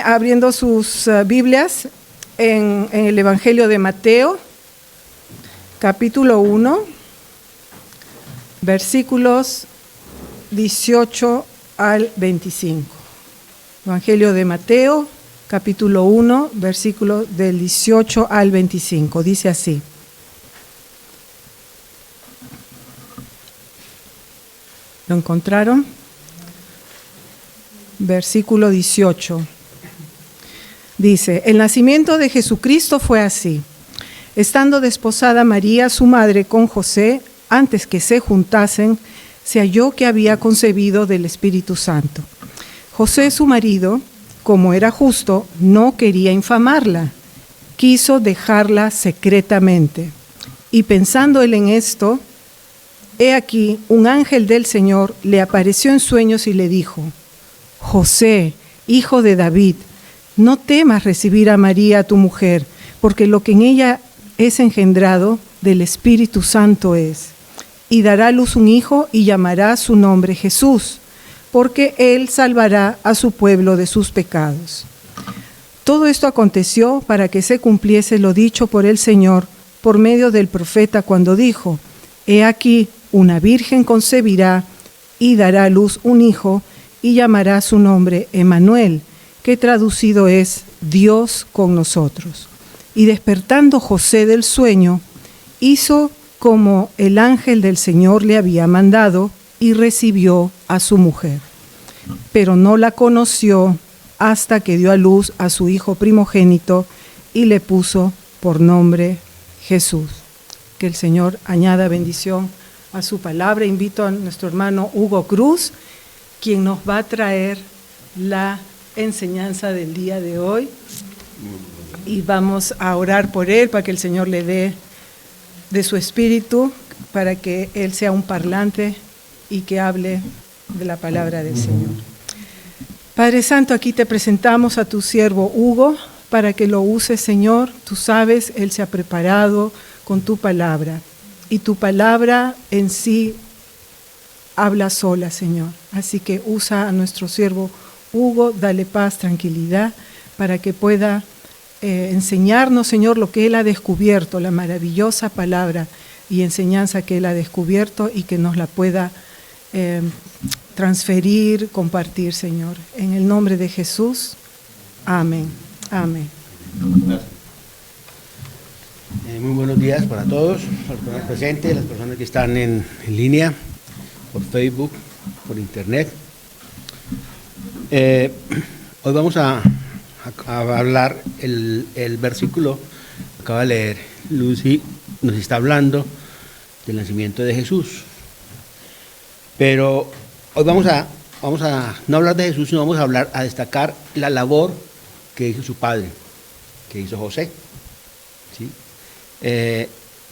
Abriendo sus Biblias en el Evangelio de Mateo, capítulo 1, versículos 18 al 25. Evangelio de Mateo, capítulo 1, versículos del 18 al 25. Dice así. ¿Lo encontraron? Versículo 18. Dice, el nacimiento de Jesucristo fue así. Estando desposada María, su madre, con José, antes que se juntasen, se halló que había concebido del Espíritu Santo. José, su marido, como era justo, no quería infamarla, quiso dejarla secretamente. Y pensando él en esto, he aquí, un ángel del Señor le apareció en sueños y le dijo, José, hijo de David, no temas recibir a María, tu mujer, porque lo que en ella es engendrado del Espíritu Santo es. Y dará a luz un hijo y llamará su nombre Jesús, porque él salvará a su pueblo de sus pecados. Todo esto aconteció para que se cumpliese lo dicho por el Señor por medio del profeta cuando dijo, he aquí, una virgen concebirá y dará a luz un hijo y llamará su nombre Emmanuel, que traducido es Dios con nosotros. Y despertando José del sueño, hizo como el ángel del Señor le había mandado y recibió a su mujer. Pero no la conoció hasta que dio a luz a su hijo primogénito y le puso por nombre Jesús. Que el Señor añada bendición a su palabra. Invito a nuestro hermano Hugo Cruz, quien nos va a traer la enseñanza del día de hoy, y vamos a orar por él para que el Señor le dé de su espíritu, para que él sea un parlante y que hable de la palabra del Señor. Padre Santo, aquí te presentamos a tu siervo Hugo para que lo uses, Señor. Tú sabes, él se ha preparado con tu palabra y tu palabra en sí habla sola, Señor. Así que usa a nuestro siervo Hugo, dale paz, tranquilidad, para que pueda enseñarnos, Señor, lo que Él ha descubierto, la maravillosa palabra y enseñanza que Él ha descubierto y que nos la pueda transferir, compartir, Señor. En el nombre de Jesús, amén. Amén. Muy buenos días para todos, las personas presentes, las personas que están en línea, por Facebook, por internet. Hoy vamos a hablar el versículo que acaba de leer Lucy, nos está hablando del nacimiento de Jesús. Pero hoy vamos a no hablar de Jesús, sino vamos a destacar la labor que hizo su padre, que hizo José. ¿Sí?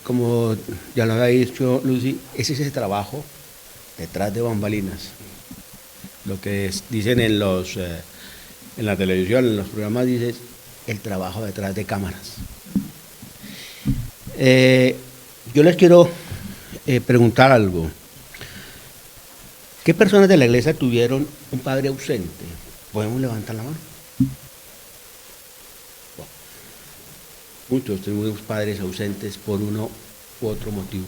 Como ya lo había dicho Lucy, ese es el trabajo detrás de bambalinas. Lo que dicen en la televisión, en los programas, dicen el trabajo detrás de cámaras. Yo les quiero preguntar algo. ¿Qué personas de la iglesia tuvieron un padre ausente? ¿Podemos levantar la mano? Bueno, muchos tenemos padres ausentes por uno u otro motivo.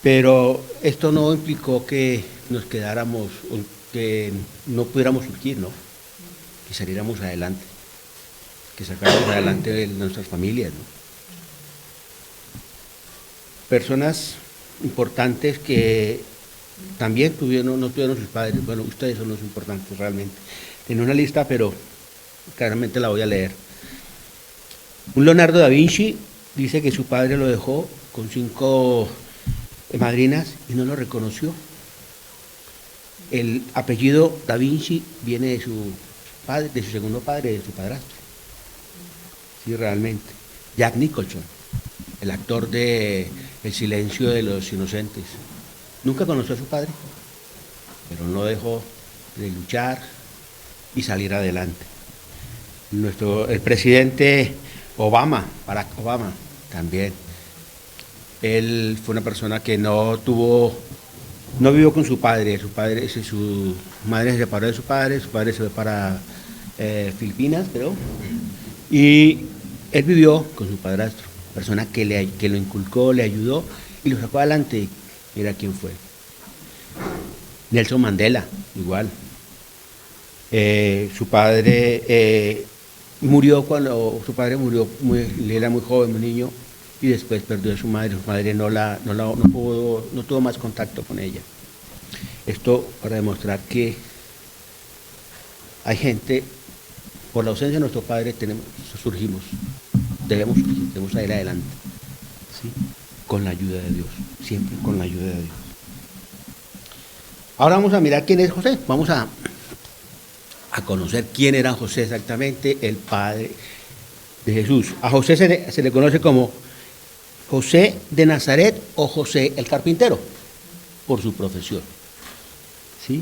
Pero esto no implicó que nos quedáramos, que no pudiéramos surgir, ¿no? Que saliéramos adelante, que sacáramos adelante nuestras familias, ¿no? Personas importantes que también no tuvieron sus padres. Bueno, ustedes son los importantes realmente. Tengo una lista, pero claramente la voy a leer. Un Leonardo da Vinci dice que su padre lo dejó con 5 madrinas y no lo reconoció. El apellido da Vinci viene de su padre, de su segundo padre, de su padrastro. Sí, realmente. Jack Nicholson, el actor de El silencio de los inocentes, nunca conoció a su padre, pero no dejó de luchar y salir adelante. El presidente Barack Obama, también. Él fue una persona que no tuvo No vivió con su madre su madre se separó de su padre se fue para Filipinas, creo, y él vivió con su padrastro, persona que lo inculcó, le ayudó y lo sacó adelante. Mira quién fue. Nelson Mandela, igual. Su padre murió él era muy joven, muy niño, y después perdió a su madre. Su madre no tuvo más contacto con ella. Esto para demostrar que hay gente, por la ausencia de nuestro padre debemos surgir, debemos salir adelante, ¿sí? Con la ayuda de Dios, siempre con la ayuda de Dios. Ahora vamos a mirar quién es José, vamos a conocer quién era José exactamente, el padre de Jesús. A José se le conoce como José de Nazaret o José el carpintero, por su profesión. ¿Sí?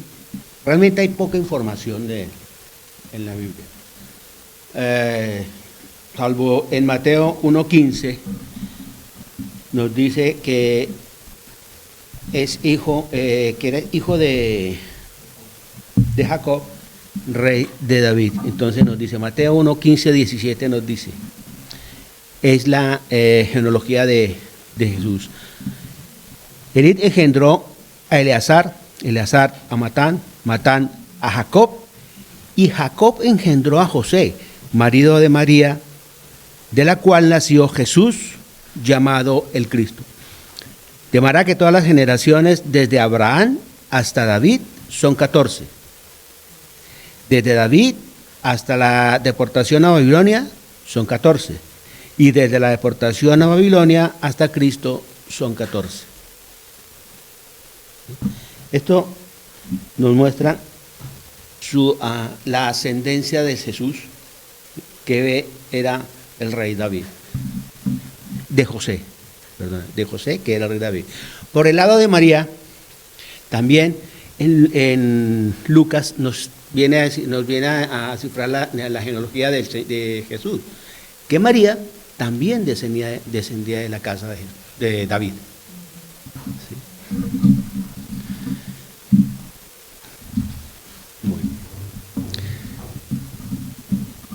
Realmente hay poca información de él en la Biblia. Salvo en Mateo 1:15, nos dice que es que era hijo de Jacob, rey de David. Entonces nos dice, Mateo 1:15, 17 nos dice, es la genealogía de Jesús. Él engendró a Eleazar a Matán a Jacob, y Jacob engendró a José, marido de María, de la cual nació Jesús, llamado el Cristo. De manera que todas las generaciones, desde Abraham hasta David, son 14. Desde David hasta la deportación a Babilonia, son 14. Y desde la deportación a Babilonia hasta Cristo, son 14. Esto nos muestra la ascendencia de Jesús, que era el rey David, de José, que era el rey David. Por el lado de María, también en Lucas nos viene a cifrar la genealogía de Jesús, que María también descendía de la casa de David. ¿Sí?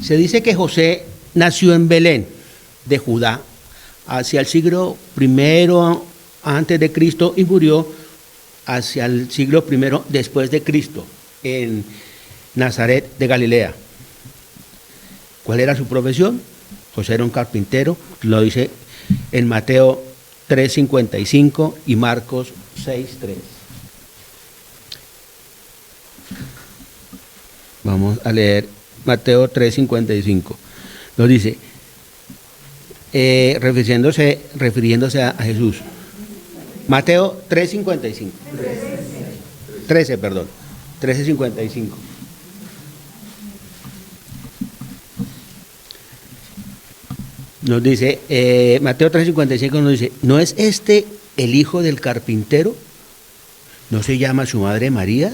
Se dice que José nació en Belén, de Judá, hacia el siglo I antes de Cristo, y murió hacia el siglo I después de Cristo, en Nazaret de Galilea. ¿Cuál era su profesión? José era un carpintero, lo dice en Mateo 3:55 y Marcos 6:3. Vamos a leer Mateo 3:55. Nos dice, refiriéndose a Jesús. Mateo 3:55. 13:55. Nos dice, Mateo 3:55 nos dice, ¿no es este el hijo del carpintero? ¿No se llama su madre María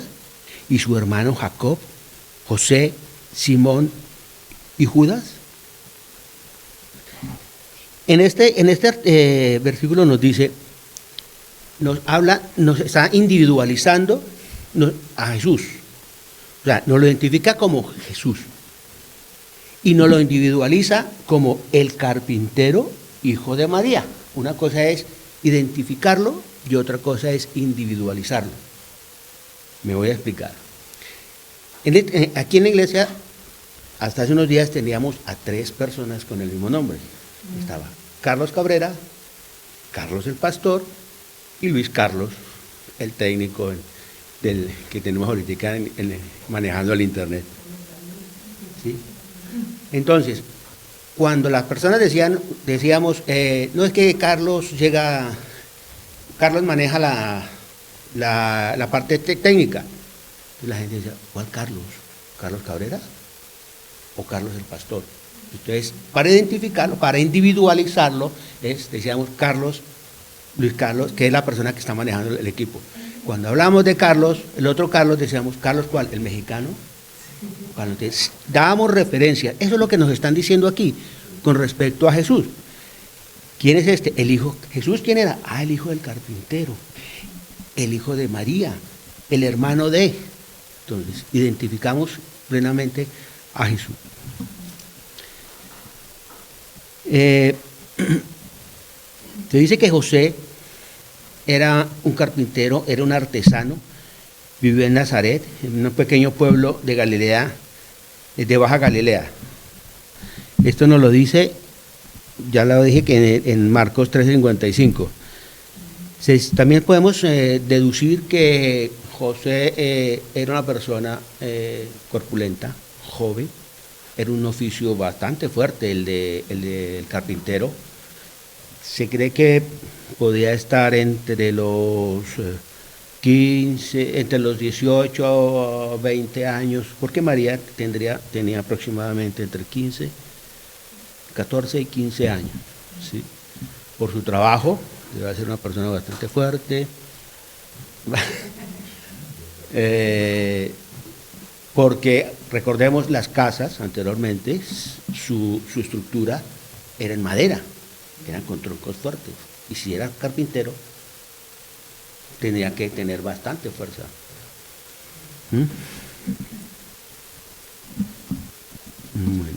y su hermano Jacob, José, Simón y Judas? En este versículo nos dice, nos está individualizando a Jesús. O sea, nos lo identifica como Jesús. Y nos lo individualiza como el carpintero, hijo de María. Una cosa es identificarlo y otra cosa es individualizarlo. Me voy a explicar. Aquí en la iglesia, hasta hace unos días teníamos a 3 personas con el mismo nombre. Estaba Carlos Cabrera, Carlos el pastor y Luis Carlos, el técnico que tenemos ahorita manejando el internet. ¿Sí? Entonces, cuando las personas decíamos, no es que Carlos maneja la parte técnica. Y la gente decía, ¿cuál Carlos? ¿Carlos Cabrera o Carlos el pastor? Entonces, para identificarlo, para individualizarlo, decíamos Luis Carlos, que es la persona que está manejando el equipo. Cuando hablamos de Carlos, el otro Carlos, decíamos, ¿Carlos cuál? ¿El mexicano? Entonces, dábamos referencia. Eso es lo que nos están diciendo aquí con respecto a Jesús. ¿Quién es este? El hijo. ¿Jesús quién era? El hijo del carpintero. el hijo de María, el hermano de. Entonces, identificamos plenamente a Jesús. Se dice que José era un carpintero, era un artesano, vivió en Nazaret, en un pequeño pueblo de Galilea, de Baja Galilea. Esto nos lo dice, ya lo dije, que en Marcos 3:55. También podemos deducir que José era una persona corpulenta, joven, era un oficio bastante fuerte el del carpintero. Se cree que podía estar entre los 15, entre los 18 a 20 años, porque María tenía aproximadamente entre 14 y 15 años, ¿sí? Por su trabajo, debe ser una persona bastante fuerte, porque recordemos las casas anteriormente, su estructura era en madera, eran con troncos fuertes, y si era carpintero, tenía que tener bastante fuerza. Bueno.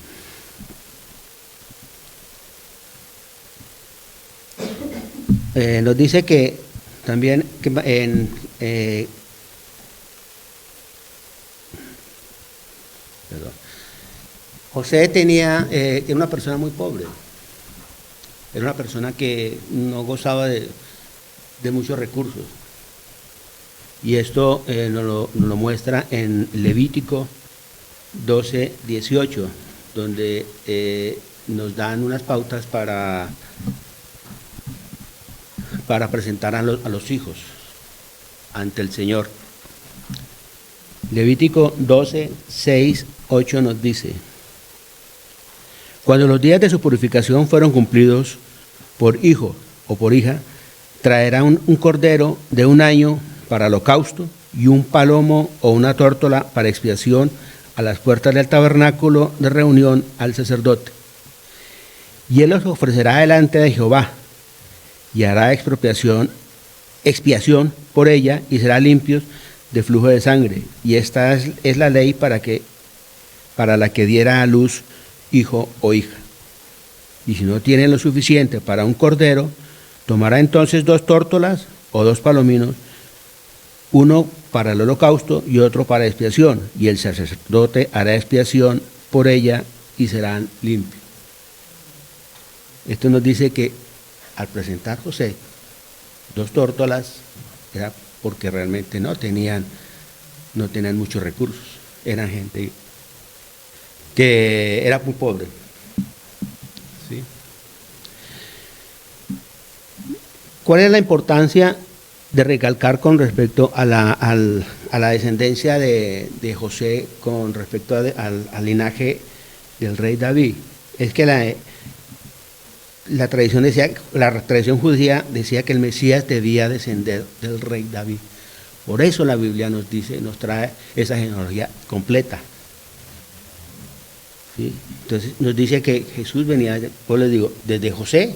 Nos dice que también José era una persona muy pobre, era una persona que no gozaba de muchos recursos, y esto nos lo muestra en Levítico 12:18, donde nos dan unas pautas para presentar a los hijos ante el Señor. Levítico 12:6-8 nos dice: cuando los días de su purificación fueron cumplidos, por hijo o por hija, traerá un cordero de 1 año para holocausto y un palomo o una tórtola para expiación a las puertas del tabernáculo de reunión al sacerdote. Y él los ofrecerá delante de Jehová y hará expiación por ella y será limpios de flujo de sangre. Y esta es la ley para la que diera a luz hijo o hija. Y si no tiene lo suficiente para un cordero, tomará entonces 2 tórtolas o 2 palominos, uno para el holocausto y otro para expiación, y el sacerdote hará expiación por ella y serán limpios. Esto nos dice que al presentar José 2 tórtolas era porque realmente no tenían muchos recursos, eran gente que era muy pobre. ¿Sí? ¿Cuál es la importancia de recalcar con respecto a la descendencia de José con respecto al linaje del rey David? Es que la tradición judía decía que el Mesías debía descender del rey David. Por eso la Biblia nos trae esa genealogía completa. ¿Sí? Entonces nos dice que Jesús venía, pues les digo, desde José,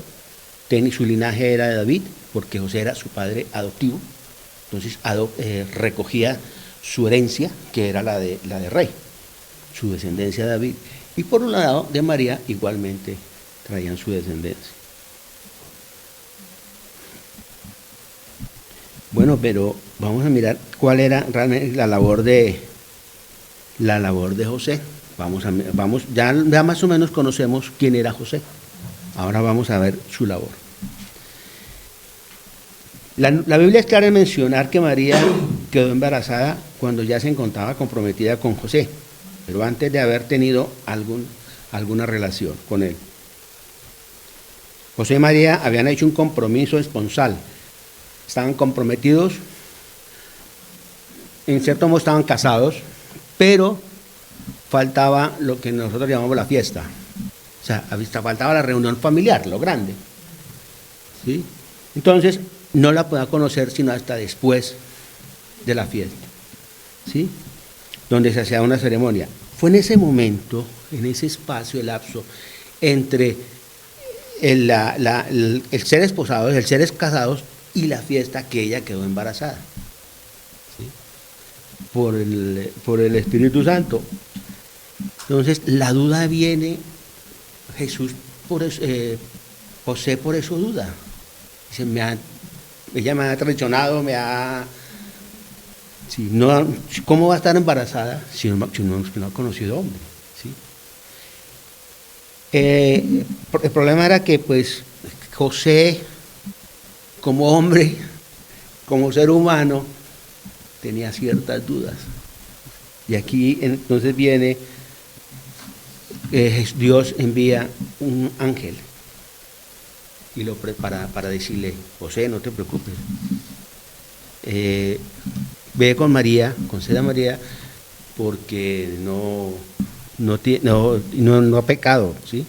su linaje era de David, porque José era su padre adoptivo, entonces recogía su herencia, que era la de rey, su descendencia de David. Y por un lado de María igualmente traían su descendencia. Bueno, pero vamos a mirar cuál era realmente la labor de José. Ya más o menos conocemos quién era José. Ahora vamos a ver su labor. La Biblia es clara en mencionar que María quedó embarazada cuando ya se encontraba comprometida con José, pero antes de haber tenido alguna relación con él. José y María habían hecho un compromiso esponsal, estaban comprometidos, en cierto modo estaban casados, pero faltaba lo que nosotros llamamos la fiesta, o sea, faltaba la reunión familiar, lo grande, ¿sí? Entonces, no la podía conocer sino hasta después de la fiesta, ¿sí? Donde se hacía una ceremonia. Fue en ese momento, en ese espacio, el lapso entre el ser esposados, el ser casados, y la fiesta que ella quedó embarazada, ¿sí? Por el Espíritu Santo. Entonces la duda viene, Jesús por eso, José por eso duda. Dice, ella me ha traicionado, si no, ¿cómo va a estar embarazada si no ha conocido hombre? ¿Sí? El problema era que pues José, como hombre, como ser humano, tenía ciertas dudas. Y aquí entonces viene, Dios envía un ángel y lo prepara para decirle, José, no te preocupes, ve con María, conceda a María, porque no ha pecado, ¿sí?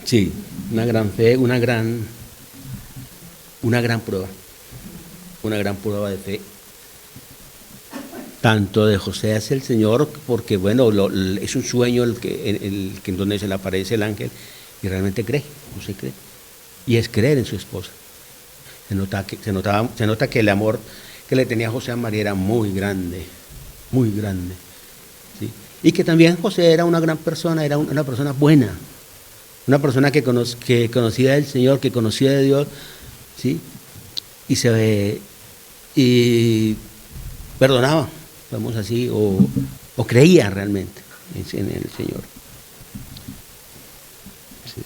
Sí, una gran fe, una gran prueba de fe, tanto de José hacia el Señor, porque bueno, es un sueño el que en donde se le aparece el ángel, y realmente cree, José cree, y es creer en su esposa. Se nota que el amor que le tenía José a María era muy grande, ¿sí? Y que también José era una gran persona, era una persona buena, una persona que conocía del Señor, que conocía de Dios, ¿sí? Y perdonaba, vamos así, o creía realmente en el Señor. Sí.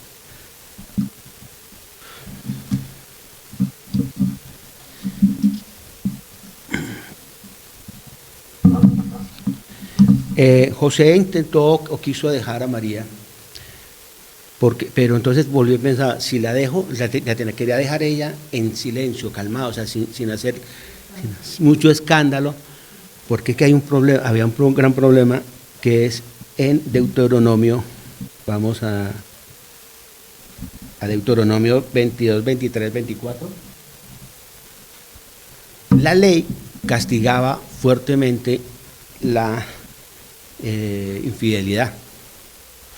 José intentó o quiso dejar a María, pero entonces volvió a pensar, si la dejo, quería dejar ella en silencio, calmado, o sea, sin hacer mucho escándalo, porque es que había un gran problema, que es en Deuteronomio, vamos a Deuteronomio 22, 23, 24. La ley castigaba fuertemente la infidelidad,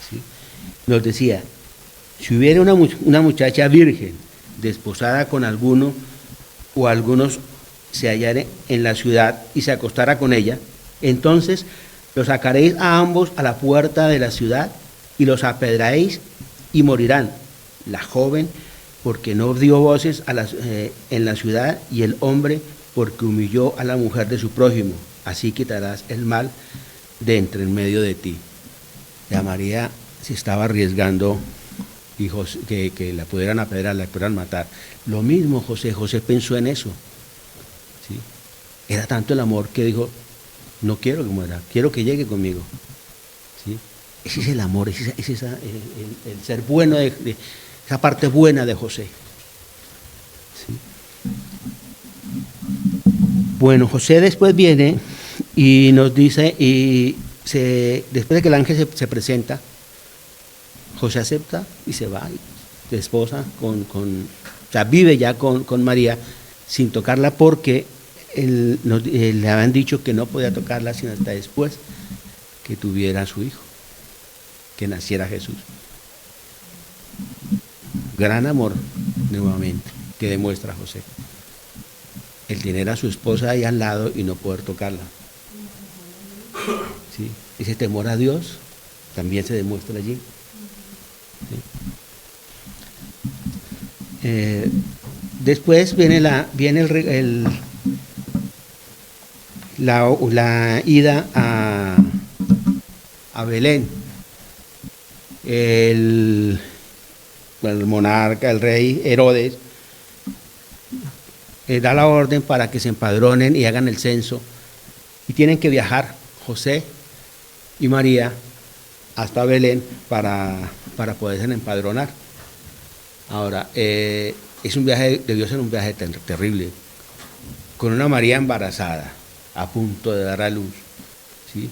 ¿sí? Nos decía, si hubiera una muchacha virgen desposada con alguno o algunos se hallara en la ciudad y se acostara con ella, entonces los sacaréis a ambos a la puerta de la ciudad y los apedraréis y morirán. La joven porque no dio voces en la ciudad, y el hombre porque humilló a la mujer de su prójimo. Así quitarás el mal de entre en medio de ti. Ya María se estaba arriesgando, y que la pudieran apedrear, la pudieran matar. Lo mismo José pensó en eso, ¿sí? Era tanto el amor que dijo, no quiero que muera, quiero que llegue conmigo, ¿sí? Ese es el amor, ese es el ser bueno, esa parte buena de José, ¿sí? Bueno, José después viene y nos dice, después de que el ángel se presenta, José acepta y se va, y se esposa o sea, vive ya con María sin tocarla, porque le habían dicho que no podía tocarla sino hasta después que tuviera a su hijo, que naciera Jesús. Gran amor, nuevamente, que demuestra José. El tener a su esposa ahí al lado y no poder tocarla, ¿sí? Ese temor a Dios también se demuestra allí, ¿sí? Después viene la ida a Belén. El monarca, el rey Herodes, da la orden para que se empadronen y hagan el censo, y tienen que viajar José y María hasta Belén para poderse empadronar. Ahora, debió ser un viaje terrible, con una María embarazada, a punto de dar a luz, ¿sí?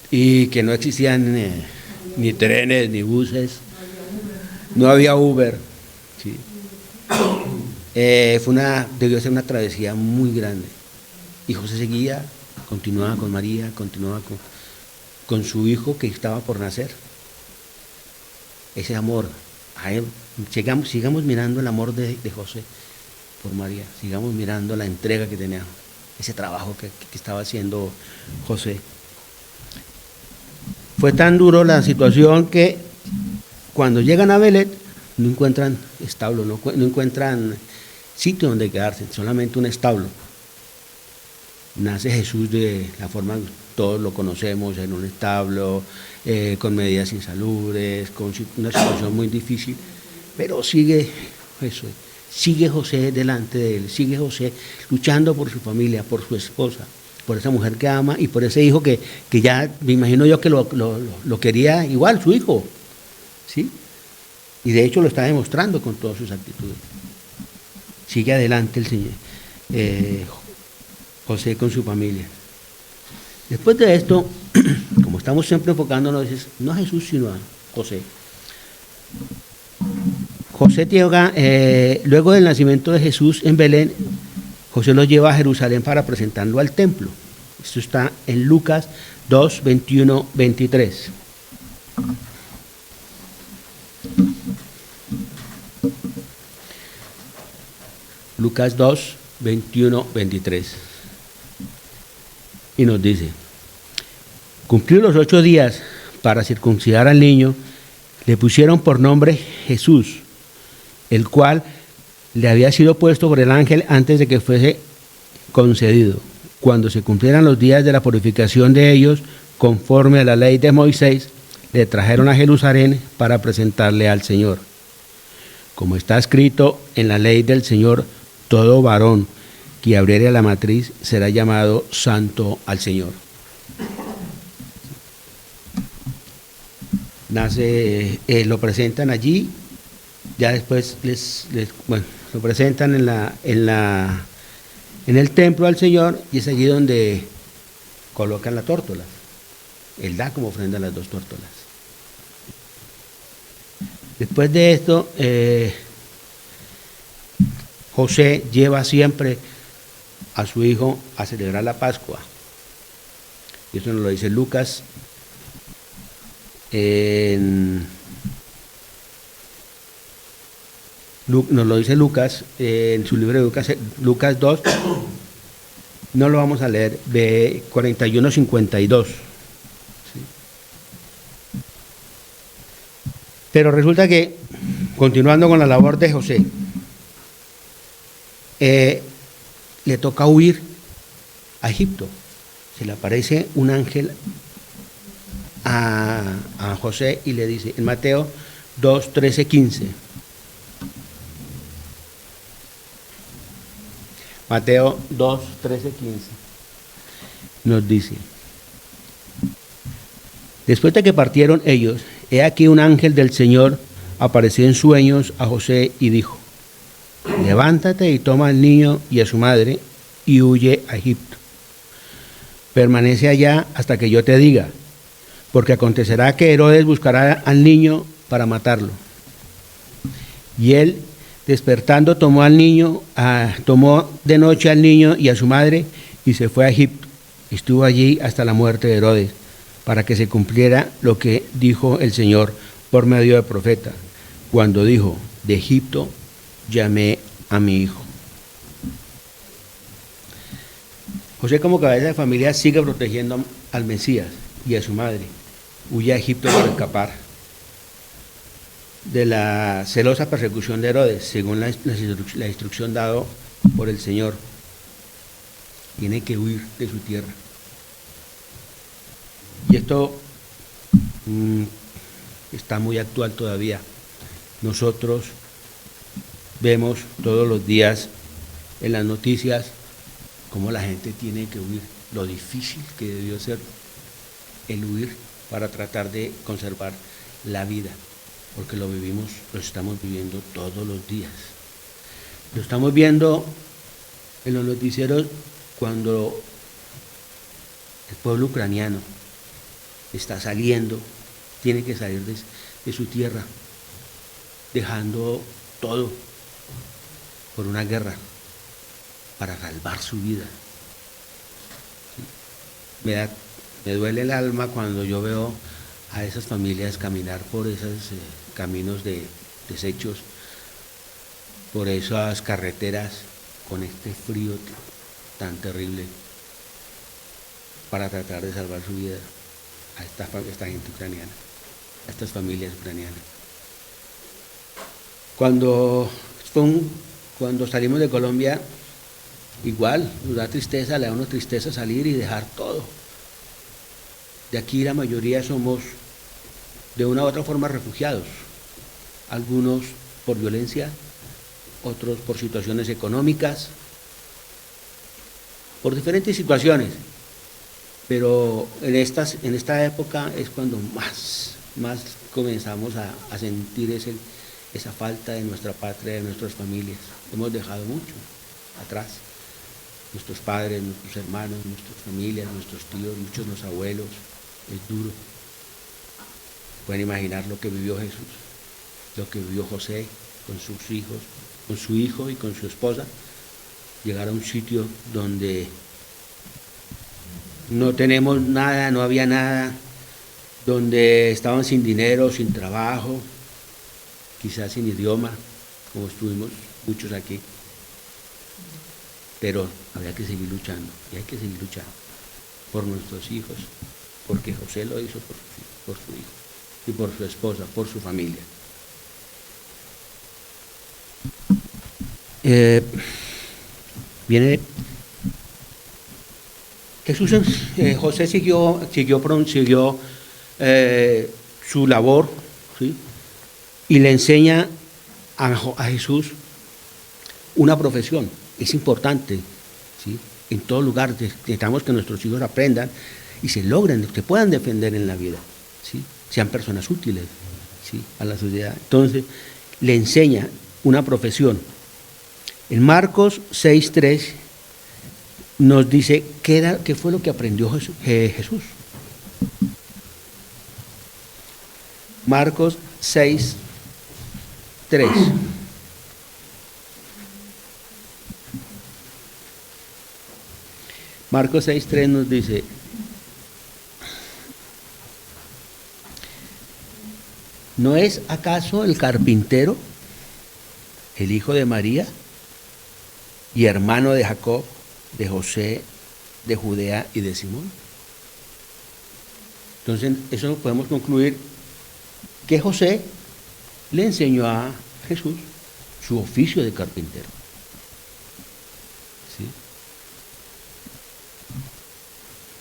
Y que no existían ni trenes, ni buses, no había Uber, ¿sí? Debió ser una travesía muy grande. Y José seguía, continuaba con María, continuaba con su hijo que estaba por nacer. Ese amor sigamos mirando el amor de José por María, sigamos mirando la entrega que tenía, ese trabajo que estaba haciendo José. Fue tan duro la situación que cuando llegan a Belén no encuentran establo, no encuentran sitio donde quedarse, solamente un establo. Nace Jesús de la forma que todos lo conocemos, en un establo, con medidas insalubres, con una situación muy difícil, pero sigue José delante de él, sigue José luchando por su familia, por su esposa, por esa mujer que ama y por ese hijo que ya me imagino yo que lo quería igual, su hijo, ¿sí? Y de hecho lo está demostrando con todas sus actitudes. Sigue adelante el Señor, José con su familia. Después de esto, como estamos siempre enfocándonos, no a Jesús, sino a José. José llega, luego del nacimiento de Jesús en Belén, José lo lleva a Jerusalén para presentarlo al templo. Esto está en Lucas 2, 21, 23. Lucas 2, 21, 23. Y nos dice: cumplidos los 8 días para circuncidar al niño, le pusieron por nombre Jesús, el cual le había sido puesto por el ángel antes de que fuese concedido. Cuando se cumplieran los días de la purificación de ellos, conforme a la ley de Moisés, le trajeron a Jerusalén para presentarle al Señor. Como está escrito en la ley del Señor, todo varón que abriere la matriz será llamado santo al Señor. Lo presentan allí, ya después lo presentan en el templo al Señor, y es allí donde colocan la tórtola. Él da como ofrenda las 2 tórtolas. Después de esto, José lleva siempre a su hijo a celebrar la Pascua. Y eso nos lo dice Lucas nos lo dice Lucas en su libro de Lucas 2, no lo vamos a leer, de 41-52. ¿Sí? Pero resulta que, continuando con la labor de José, le toca huir a Egipto. Se le aparece un ángel a José y le dice, en Mateo 2, 13, 15. Mateo 2, 13, 15. Nos dice: después de que partieron ellos, he aquí un ángel del Señor apareció en sueños a José y dijo: levántate y toma al niño y a su madre y huye a Egipto. Permanece allá hasta que yo te diga, porque acontecerá que Herodes buscará al niño para matarlo. Y él, despertando, tomó de noche al niño y a su madre y se fue a Egipto. Estuvo allí hasta la muerte de Herodes, para que se cumpliera lo que dijo el Señor por medio del profeta, cuando dijo: de Egipto llamé a mi hijo. José, como cabeza de familia, sigue protegiendo al Mesías y a su madre. Huye a Egipto para escapar de la celosa persecución de Herodes, según la instrucción dada por el Señor. Tiene que huir de su tierra. Y esto está muy actual todavía. Nosotros vemos todos los días en las noticias cómo la gente tiene que huir, lo difícil que debió ser el huir para tratar de conservar la vida, porque lo estamos viviendo todos los días. Lo estamos viendo en los noticieros cuando el pueblo ucraniano está saliendo, tiene que salir de su tierra, dejando todo por una guerra para salvar su vida. Me duele el alma cuando yo veo a esas familias caminar por esos caminos de desechos por esas carreteras con este frío tan terrible para tratar de salvar su vida a esta gente ucraniana, a estas familias ucranianas. Cuando salimos de Colombia, igual nos da tristeza, le da una tristeza salir y dejar todo. De aquí la mayoría somos de una u otra forma refugiados, algunos por violencia, otros por situaciones económicas, por diferentes situaciones, pero en esta época es cuando más comenzamos a sentir esa falta de nuestra patria, de nuestras familias. Hemos dejado mucho atrás, nuestros padres, nuestros hermanos, nuestras familias, nuestros tíos, muchos de los abuelos. Es duro. Pueden imaginar lo que vivió Jesús, lo que vivió José con sus hijos, con su hijo y con su esposa, llegar a un sitio donde no tenemos nada, no había nada, donde estaban sin dinero, sin trabajo, quizás sin idioma, como estuvimos muchos aquí, pero había que seguir luchando, y hay que seguir luchando por nuestros hijos, porque José lo hizo por su hijo y por su esposa, por su familia. José siguió su labor, ¿sí? Y le enseña a Jesús una profesión. Es importante, ¿sí? En todo lugar necesitamos que nuestros hijos aprendan y se puedan defender en la vida, ¿sí? Sean personas útiles, ¿sí? A la sociedad. Entonces, le enseña una profesión. En Marcos 6:3 nos dice qué fue lo que aprendió Jesús. Marcos 6:3. Marcos 6:3 nos dice: ¿no es acaso el carpintero el hijo de María y hermano de Jacob, de José, de Judea y de Simón? Entonces, eso podemos concluir que José le enseñó a Jesús su oficio de carpintero. ¿Sí?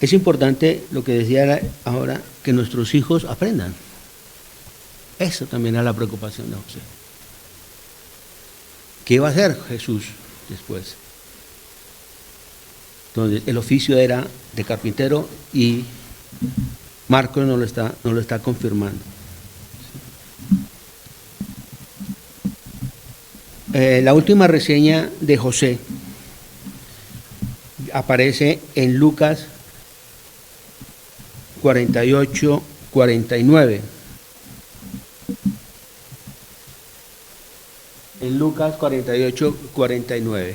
Es importante lo que decía ahora, que nuestros hijos aprendan. Eso también era la preocupación de José. ¿Qué iba a hacer Jesús después? Entonces, el oficio era de carpintero y Marcos no lo está confirmando. La última reseña de José aparece en Lucas 48-49. En Lucas 48-49.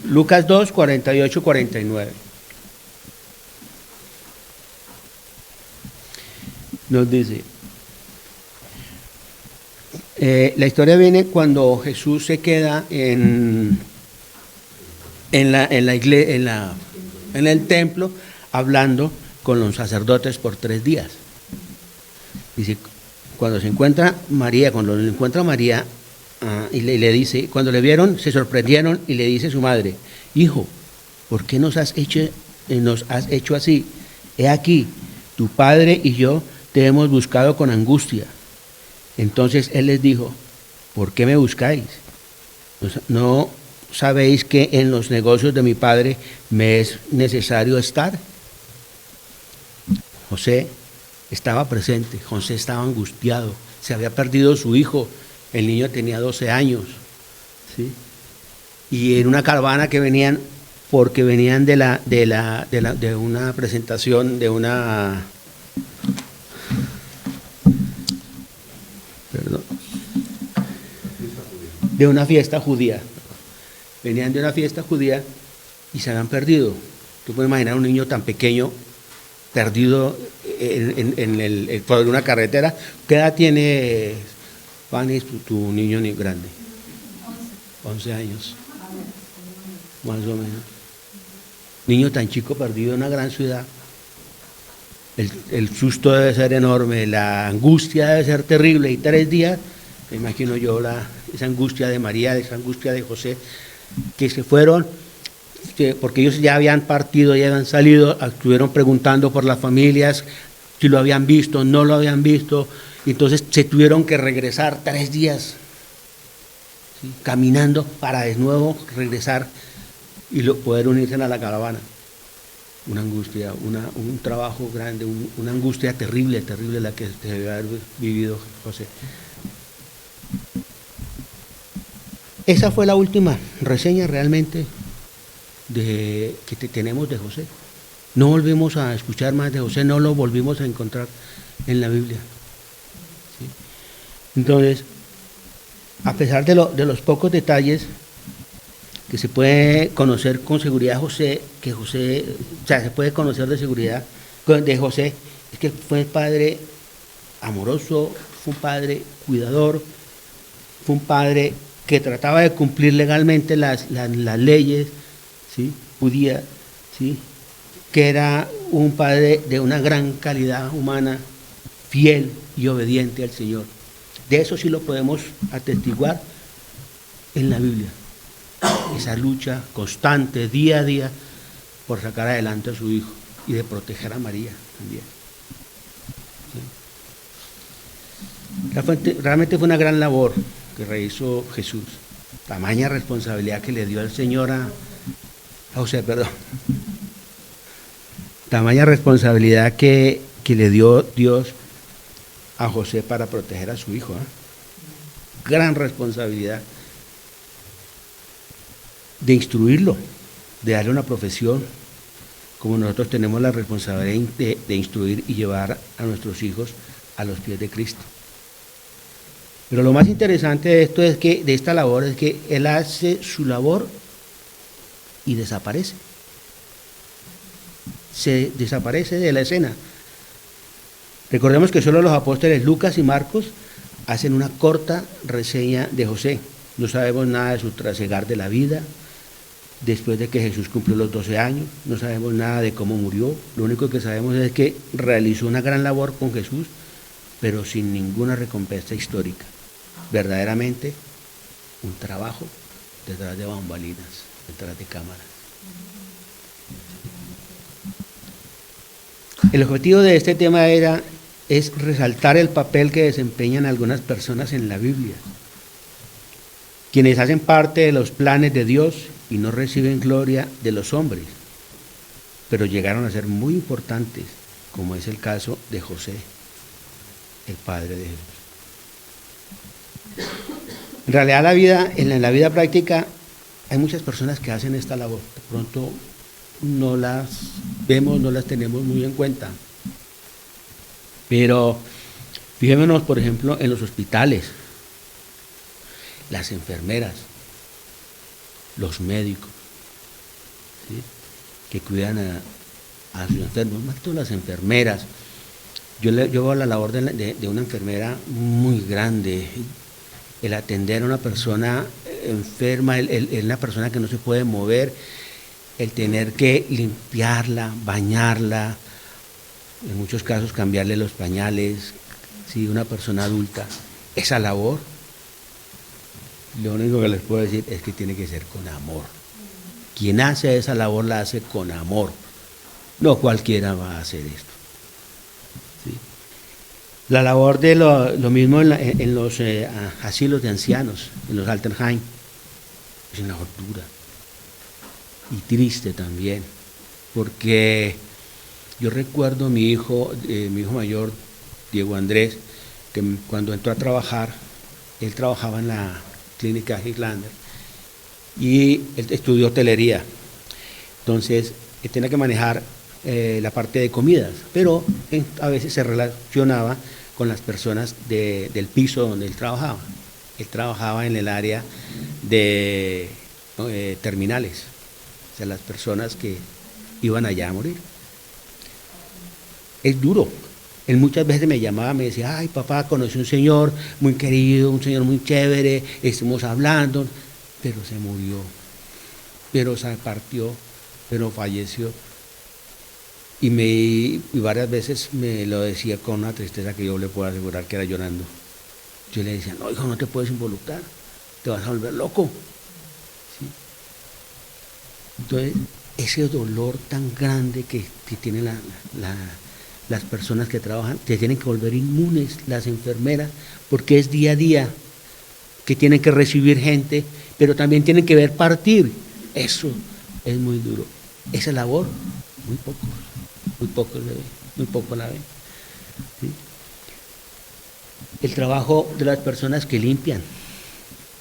Lucas 2, 48-49. Nos dice, la historia viene cuando Jesús se queda en la iglesia, en el templo, hablando con los sacerdotes por 3 días. Dice, cuando lo encuentra María, y le dice, cuando le vieron, se sorprendieron y le dice su madre: hijo, ¿por qué nos has hecho así? He aquí, tu padre y yo te hemos buscado con angustia. Entonces él les dijo: ¿por qué me buscáis? ¿No sabéis que en los negocios de mi padre me es necesario estar? José estaba presente, José estaba angustiado, se había perdido su hijo, el niño tenía 12 años, ¿sí? Y en una caravana que venían, porque venían de una presentación, de una fiesta judía. Venían de una fiesta judía y se habían perdido. Tú puedes imaginar un niño tan pequeño, perdido por una carretera. ¿Qué edad tiene, Fanny, tu niño ni grande? 11 años, más o menos. Niño tan chico perdido en una gran ciudad. El susto debe ser enorme, la angustia debe ser terrible. Y 3 días, me imagino yo esa angustia de María, esa angustia de José, que se fueron, porque ellos ya habían partido, ya habían salido, estuvieron preguntando por las familias, si lo habían visto, no lo habían visto, y entonces se tuvieron que regresar 3 días, ¿sí?, caminando para de nuevo regresar y poder unirse a la caravana. Una angustia, un trabajo grande, una angustia terrible, terrible la que debe haber vivido José. Esa fue la última reseña realmente que tenemos de José. No volvimos a escuchar más de José, no lo volvimos a encontrar en la Biblia. ¿Sí? Entonces, a pesar de los pocos detalles que se puede conocer con seguridad se puede conocer de seguridad de José, es que fue un padre amoroso, fue un padre cuidador, fue un padre que trataba de cumplir legalmente las leyes, ¿sí?, judías, ¿sí?, que era un padre de una gran calidad humana, fiel y obediente al Señor. De eso sí lo podemos atestiguar en la Biblia. Esa lucha constante, día a día, por sacar adelante a su hijo y de proteger a María también. ¿Sí? Realmente fue una gran labor que realizó Jesús. Tamaña responsabilidad que le dio el Señor a José, perdón. Tamaña responsabilidad que le dio Dios a José para proteger a su hijo. Gran responsabilidad. De instruirlo, de darle una profesión, como nosotros tenemos la responsabilidad de instruir y llevar a nuestros hijos a los pies de Cristo. Pero lo más interesante de esto es que, de esta labor, es que él hace su labor y desaparece. Se desaparece de la escena. Recordemos que solo los apóstoles Lucas y Marcos hacen una corta reseña de José. No sabemos nada de su trasegar de la vida, después de que Jesús cumplió los 12 años, no sabemos nada de cómo murió. Lo único que sabemos es que realizó una gran labor con Jesús, pero sin ninguna recompensa histórica. Verdaderamente un trabajo detrás de bambalinas, detrás de cámaras. El objetivo de este tema es resaltar el papel que desempeñan algunas personas en la Biblia, quienes hacen parte de los planes de Dios y no reciben gloria de los hombres, pero llegaron a ser muy importantes, como es el caso de José, el padre de Jesús. En realidad en la vida práctica hay muchas personas que hacen esta labor, de pronto no las vemos, no las tenemos muy en cuenta, pero fijémonos por ejemplo en los hospitales, las enfermeras, los médicos, ¿sí?, que cuidan a sus enfermos, más que todas las enfermeras. Yo veo la labor de una enfermera muy grande, el atender a una persona enferma, una persona que no se puede mover, el tener que limpiarla, bañarla, en muchos casos cambiarle los pañales, ¿sí?, una persona adulta. Esa labor, lo único que les puedo decir es que tiene que ser con amor. Quien hace esa labor la hace con amor. No cualquiera va a hacer esto. ¿Sí? La labor de lo mismo en los asilos de ancianos, en los Altersheim, es una tortura. Y triste también, porque yo recuerdo a mi hijo mayor, Diego Andrés, que cuando entró a trabajar, él trabajaba en la clínica Highlander y él estudió hotelería. Entonces, él tenía que manejar la parte de comidas, pero a veces se relacionaba con las personas del piso donde él trabajaba. Él trabajaba en el área de terminales, o sea, las personas que iban allá a morir. Es duro, Él muchas veces me llamaba, me decía, ay papá, conocí un señor muy querido, un señor muy chévere, estuvimos hablando, pero se murió, pero se partió, pero falleció. Y varias veces me lo decía con una tristeza que yo le puedo asegurar que era llorando. Yo le decía, no hijo, no te puedes involucrar, te vas a volver loco. ¿Sí? Entonces, ese dolor tan grande que tienen las personas que trabajan, se tienen que volver inmunes, las enfermeras, porque es día a día que tienen que recibir gente, pero también tienen que ver partir. Eso es muy duro. Esa labor, muy poco la ven. ¿Sí? El trabajo de las personas que limpian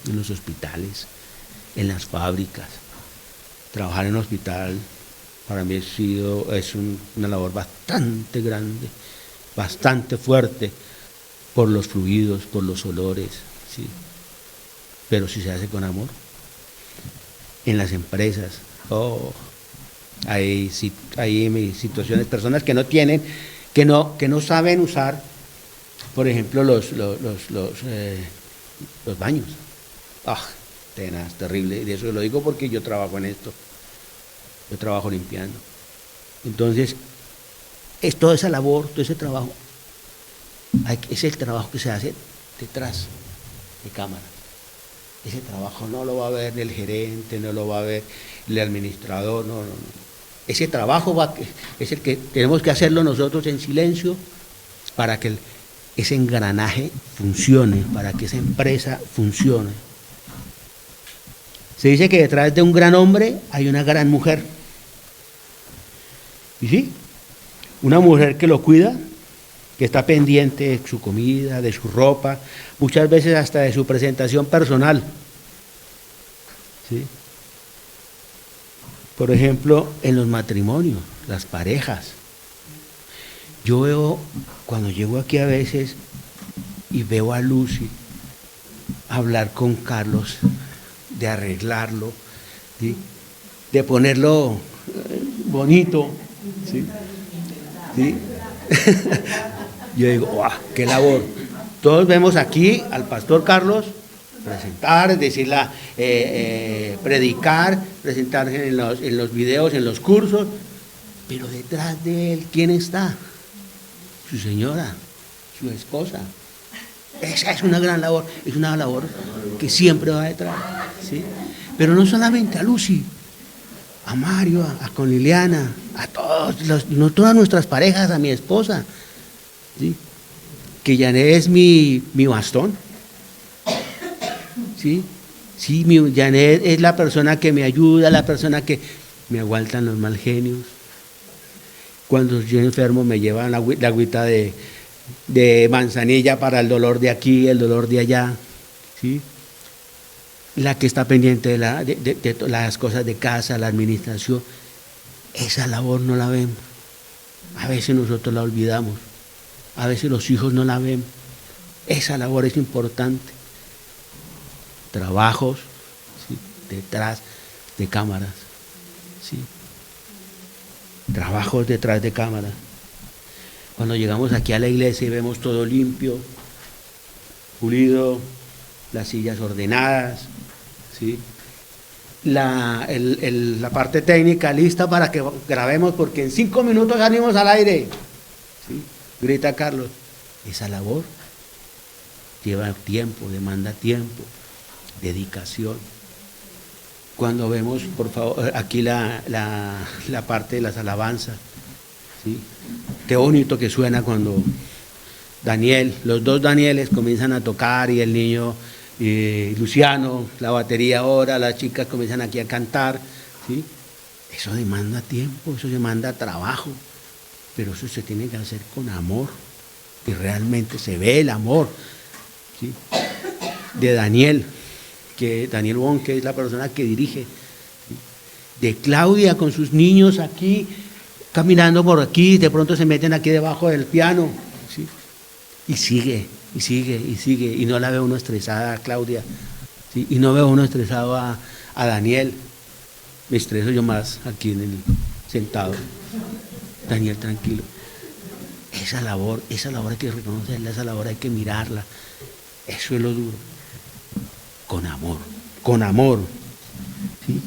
en los hospitales, en las fábricas. Trabajar en un hospital para mí es una labor bastante grande, bastante fuerte, por los fluidos, por los olores, ¿sí? Pero si se hace con amor. En las empresas, hay situaciones, personas que no tienen, que no saben usar, por ejemplo, los baños. Tenaz, terrible, y de eso lo digo porque yo trabajo en esto, yo trabajo limpiando. Entonces, es toda esa labor, todo ese trabajo, es el trabajo que se hace detrás de cámara. Ese trabajo no lo va a ver el gerente, no lo va a ver el administrador, no. Ese trabajo es el que tenemos que hacerlo nosotros en silencio para que ese engranaje funcione, para que esa empresa funcione. Se dice que detrás de un gran hombre hay una gran mujer. ¿Y sí? Una mujer que lo cuida, que está pendiente de su comida, de su ropa, muchas veces hasta de su presentación personal. ¿Sí? Por ejemplo, en los matrimonios, las parejas. Yo veo, cuando llego aquí a veces y veo a Lucy hablar con Carlos, de arreglarlo, ¿sí? De ponerlo bonito, ¿sí? ¿Sí? Yo digo, ¡guau! ¡Qué labor! Todos vemos aquí al pastor Carlos presentar, predicar, presentarse en los videos, en los cursos, pero detrás de él, ¿quién está? Su señora, su esposa. Esa es una gran labor, es una labor que siempre va detrás, ¿sí? Pero no solamente a Lucy, a Mario, con Liliana, a todas nuestras parejas, a mi esposa, ¿sí? Que Janet es mi bastón, ¿sí? Sí, Janet es la persona que me ayuda, la persona que me aguantan los mal genios. Cuando yo enfermo me llevan la agüita de manzanilla para el dolor de aquí, el dolor de allá, ¿sí? La que está pendiente de las cosas de casa, la administración, esa labor no la vemos. A veces nosotros la olvidamos, a veces los hijos no la ven. Esa labor es importante. Trabajos, ¿sí? Detrás de cámaras, ¿sí? Trabajos detrás de cámaras. Cuando llegamos aquí a la iglesia y vemos todo limpio, pulido, las sillas ordenadas, ¿sí? La parte técnica lista para que grabemos, porque en 5 minutos salimos al aire, ¿sí? Grita Carlos. Esa labor lleva tiempo, demanda tiempo, dedicación. Cuando vemos, por favor, aquí la parte de las alabanzas, ¿sí? Qué bonito que suena cuando los dos Danieles comienzan a tocar y el niño Luciano, la batería ahora, las chicas comienzan aquí a cantar, ¿sí? Eso demanda tiempo, eso demanda trabajo, pero eso se tiene que hacer con amor, y realmente se ve el amor, ¿sí? De Daniel Bon, que es la persona que dirige, ¿sí? De Claudia con sus niños aquí, caminando por aquí, de pronto se meten aquí debajo del piano, ¿sí? Y sigue, y no la veo uno estresada a Claudia, ¿sí? Y no veo uno estresado a Daniel. Me estreso yo más aquí sentado. Daniel, tranquilo. esa labor hay que reconocerla, esa labor hay que mirarla. Eso es lo duro. Con amor. ¿Sí?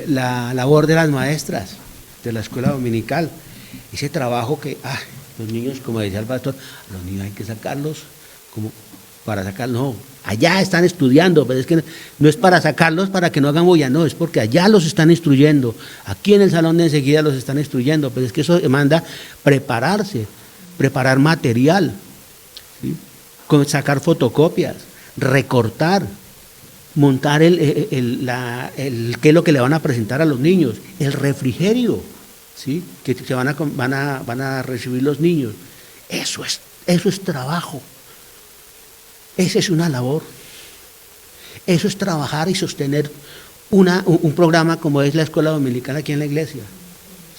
La labor de las maestras de la escuela dominical, ese trabajo que los niños, como decía el pastor, a los niños hay que sacarlos como para sacarlos, no, allá están estudiando, pero es que no es para sacarlos para que no hagan bulla, no, es porque allá los están instruyendo, aquí en el salón de enseguida los están instruyendo, pero es que eso demanda prepararse, preparar material, ¿sí? Sacar fotocopias, recortar, montar qué es lo que le van a presentar a los niños, el refrigerio, ¿sí? Que se van a recibir los niños. Eso es trabajo. Esa es una labor. Eso es trabajar y sostener un programa como es la escuela dominical aquí en la iglesia,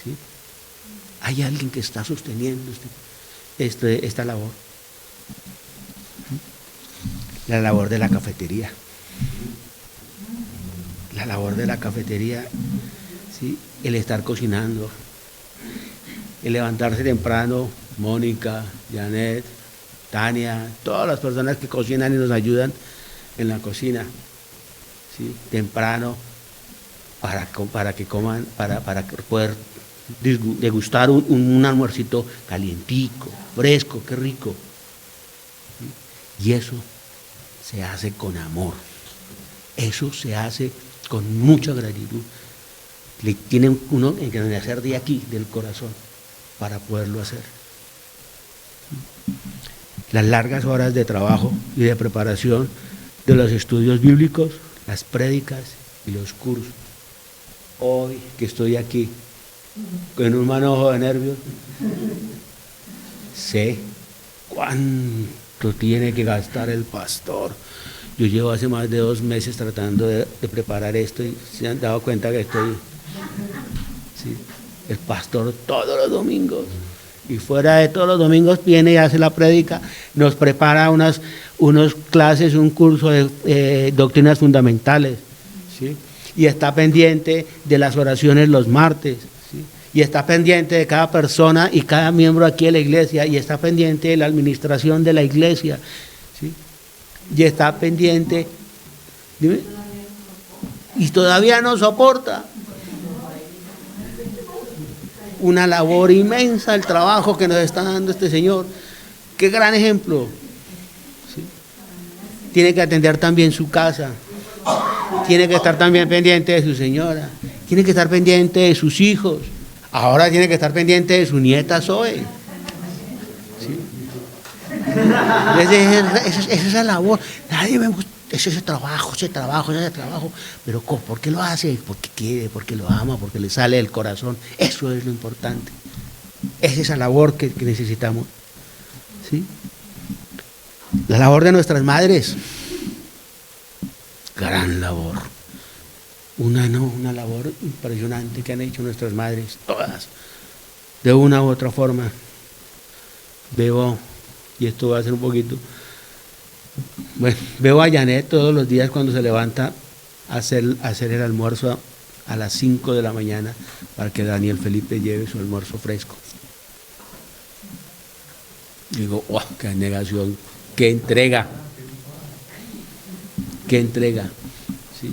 ¿sí? Hay alguien que está sosteniendo esta labor. La labor de la cafetería. La labor de la cafetería, ¿sí? El estar cocinando, el levantarse temprano, Mónica, Janet, Tania, todas las personas que cocinan y nos ayudan en la cocina, ¿sí? Temprano, para que coman, para poder degustar un almuercito calientico, fresco, qué rico, ¿sí? Y eso se hace con amor, eso se hace con mucha gratitud. Le tiene uno que hacer de aquí, del corazón, para poderlo hacer. Las largas horas de trabajo y de preparación de los estudios bíblicos, las prédicas y los cursos. Hoy que estoy aquí con un manojo de nervios, sé cuánto tiene que gastar el pastor. Yo llevo hace más de 2 meses tratando de preparar esto y se han dado cuenta que estoy, ¿sí? El pastor todos los domingos, y fuera de todos los domingos viene y hace la prédica, nos prepara unas clases, un curso de doctrinas fundamentales, ¿sí? Y está pendiente de las oraciones los martes, ¿sí? Y está pendiente de cada persona y cada miembro aquí de la iglesia, y está pendiente de la administración de la iglesia, ¿sí? Y está pendiente, dime, y todavía no soporta. Una labor inmensa el trabajo que nos está dando este señor. Qué gran ejemplo, ¿sí? Tiene que atender también su casa, tiene que estar también pendiente de su señora, tiene que estar pendiente de sus hijos, ahora tiene que estar pendiente de su nieta Zoe, ¿sí? Esa es la labor. Nadie me gusta ese trabajo, pero ¿por qué lo hace? Porque quiere, porque lo ama, porque le sale del corazón. Eso es lo importante. Es esa labor que necesitamos, ¿sí? La labor de nuestras madres, gran labor, una labor impresionante que han hecho nuestras madres, todas, de una u otra forma. Veo, y esto va a ser un poquito, bueno, veo a Janet todos los días cuando se levanta a hacer el almuerzo a las 5 de la mañana para que Daniel Felipe lleve su almuerzo fresco. Digo, ¡wow! ¡Qué negación! ¡Qué entrega! ¡Qué entrega! ¿Sí?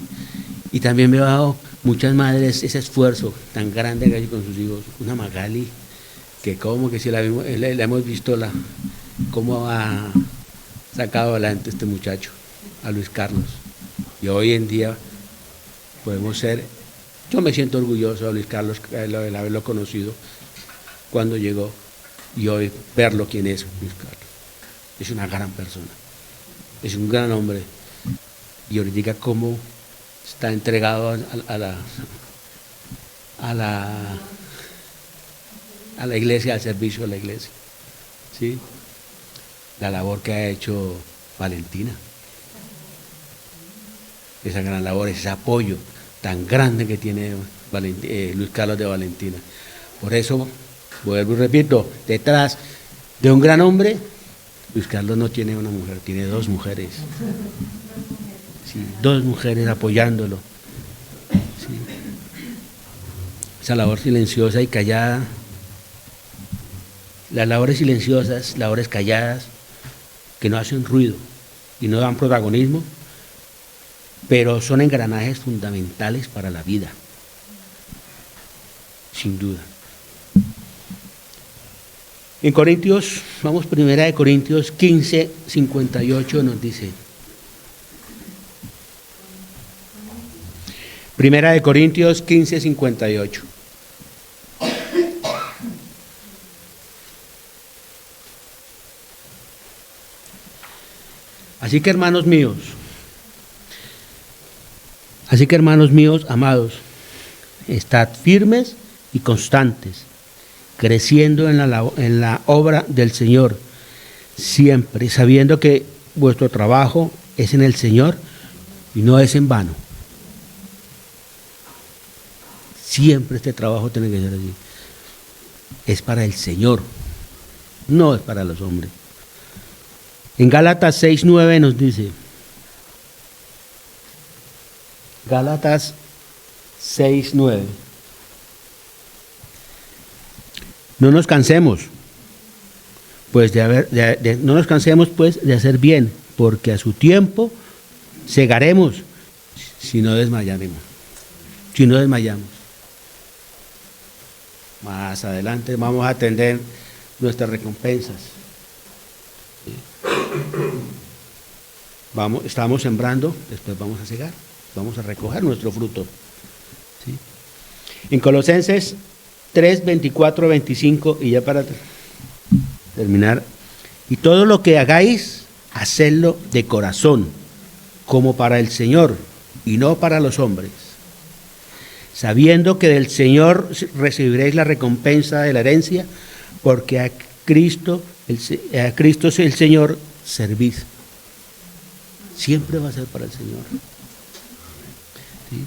Y también veo a muchas madres ese esfuerzo tan grande que hay con sus hijos. Una Magali, que como que si la hemos visto cómo ha sacado adelante este muchacho, a Luis Carlos. Y hoy en día podemos ser, yo me siento orgulloso de Luis Carlos, el haberlo conocido cuando llegó, y hoy verlo quién es Luis Carlos. Es una gran persona, es un gran hombre, y ahorita cómo está entregado a la iglesia, al servicio de la iglesia, ¿sí? La labor que ha hecho Valentina, esa gran labor, ese apoyo tan grande que tiene Luis Carlos de Valentina. Por eso, vuelvo y repito, detrás de un gran hombre, Luis Carlos no tiene una mujer, tiene 2 mujeres. Sí, 2 mujeres apoyándolo. Sí. Esa labor silenciosa y callada Las labores silenciosas, labores calladas, que no hacen ruido y no dan protagonismo, pero son engranajes fundamentales para la vida, sin duda. En Corintios, vamos, 1 Corintios 15, 58 nos dice. 1 Corintios 15, 58. Así que hermanos míos, amados, estad firmes y constantes, creciendo en la obra del Señor, siempre sabiendo que vuestro trabajo es en el Señor y no es en vano. Siempre este trabajo tiene que ser así. Es para el Señor, no es para los hombres. En Gálatas 6:9 nos dice, Gálatas 6:9, no nos cansemos pues no nos cansemos pues de hacer bien, porque a su tiempo segaremos si no desmayamos. Más adelante vamos a atender nuestras recompensas. Estamos sembrando, después vamos a cegar, vamos a recoger nuestro fruto. ¿Sí? En Colosenses 3, 24, 25, y ya para terminar, y todo lo que hagáis, hacedlo de corazón, como para el Señor y no para los hombres, sabiendo que del Señor recibiréis la recompensa de la herencia, porque a Cristo el Señor servís. Siempre va a ser para el Señor. ¿Sí?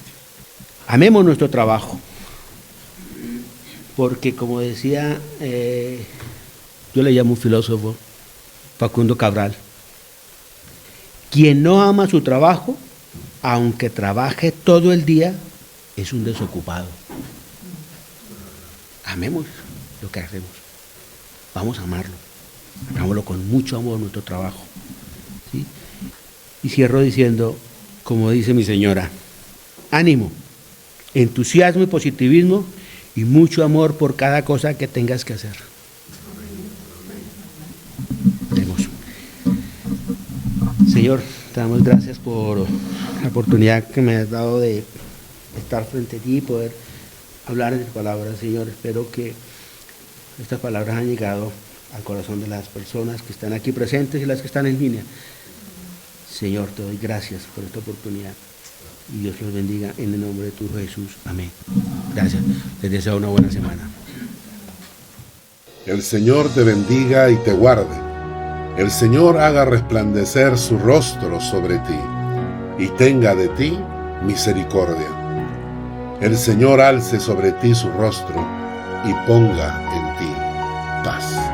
Amemos nuestro trabajo, porque como decía, yo le llamo un filósofo, Facundo Cabral, quien no ama su trabajo, aunque trabaje todo el día, es un desocupado. Amemos lo que hacemos, vamos a amarlo, hagámoslo con mucho amor nuestro trabajo. ¿Sí? Y cierro diciendo, como dice mi señora, ánimo, entusiasmo y positivismo y mucho amor por cada cosa que tengas que hacer. Oremos. Señor, te damos gracias por la oportunidad que me has dado de estar frente a ti y poder hablar de tus palabras, Señor. Espero que estas palabras han llegado al corazón de las personas que están aquí presentes y las que están en línea. Señor, te doy gracias por esta oportunidad y Dios los bendiga en el nombre de tu Hijo Jesús. Amén. Gracias. Les deseo una buena semana. El Señor te bendiga y te guarde. El Señor haga resplandecer su rostro sobre ti y tenga de ti misericordia. El Señor alce sobre ti su rostro y ponga en ti paz.